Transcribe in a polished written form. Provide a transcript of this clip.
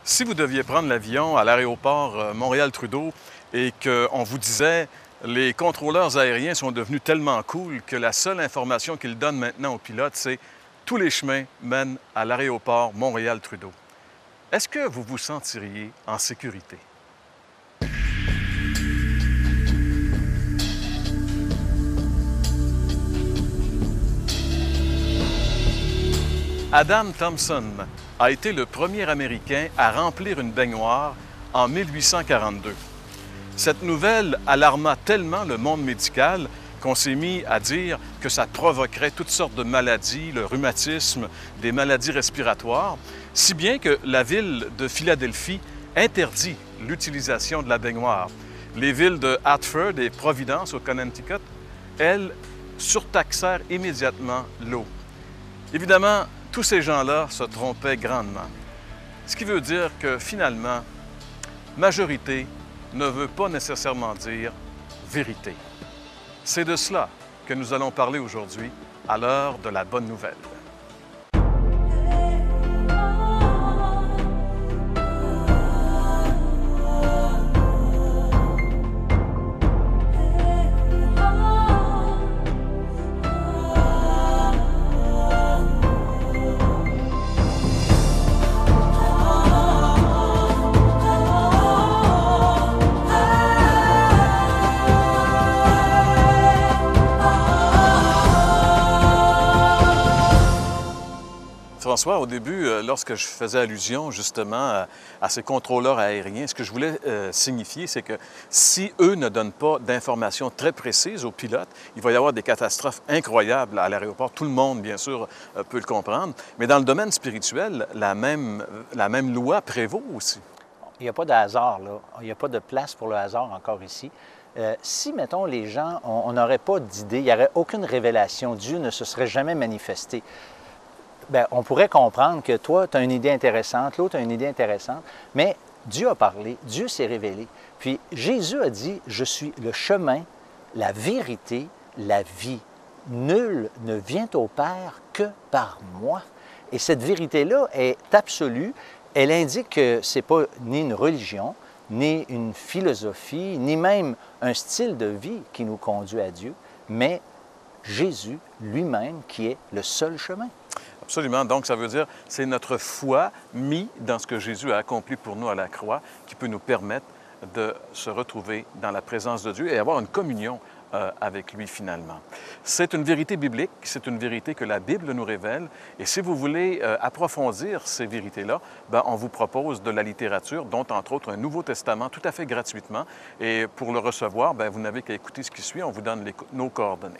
Si vous deviez prendre l'avion à l'aéroport Montréal-Trudeau et qu'on vous disait les contrôleurs aériens sont devenus tellement cool que la seule information qu'ils donnent maintenant aux pilotes, c'est tous les chemins mènent à l'aéroport Montréal-Trudeau. Est-ce que vous vous sentiriez en sécurité? Adam Thompson a été le premier Américain à remplir une baignoire en 1842. Cette nouvelle alarma tellement le monde médical qu'on s'est mis à dire que ça provoquerait toutes sortes de maladies, le rhumatisme, des maladies respiratoires, si bien que la ville de Philadelphie interdit l'utilisation de la baignoire. Les villes de Hartford et Providence au Connecticut, elles, surtaxèrent immédiatement l'eau. Évidemment, tous ces gens-là se trompaient grandement. Ce qui veut dire que finalement, majorité ne veut pas nécessairement dire vérité. C'est de cela que nous allons parler aujourd'hui à l'heure de la bonne nouvelle. François, au début, lorsque je faisais allusion justement à ces contrôleurs aériens, ce que je voulais signifier, c'est que si eux ne donnent pas d'informations très précises aux pilotes, il va y avoir des catastrophes incroyables à l'aéroport. Tout le monde, bien sûr, peut le comprendre. Mais dans le domaine spirituel, la même loi prévaut aussi. Il n'y a pas de hasard, là. Il n'y a pas de place pour le hasard encore ici. Si, mettons, les gens, on n'aurait pas d'idée, il n'y aurait aucune révélation, Dieu ne se serait jamais manifesté. Bien, on pourrait comprendre que toi, tu as une idée intéressante, l'autre a une idée intéressante, mais Dieu a parlé, Dieu s'est révélé. Puis Jésus a dit, « Je suis le chemin, la vérité, la vie. Nul ne vient au Père que par moi. » Et cette vérité-là est absolue. Elle indique que ce n'est pas ni une religion, ni une philosophie, ni même un style de vie qui nous conduit à Dieu, mais Jésus lui-même qui est le seul chemin. Absolument. Donc, ça veut dire c'est notre foi mise dans ce que Jésus a accompli pour nous à la croix qui peut nous permettre de se retrouver dans la présence de Dieu et avoir une communion avec lui finalement. C'est une vérité biblique, c'est une vérité que la Bible nous révèle. Et si vous voulez approfondir ces vérités-là, on vous propose de la littérature, dont entre autres un Nouveau Testament tout à fait gratuitement. Et pour le recevoir, vous n'avez qu'à écouter ce qui suit, on vous donne nos coordonnées.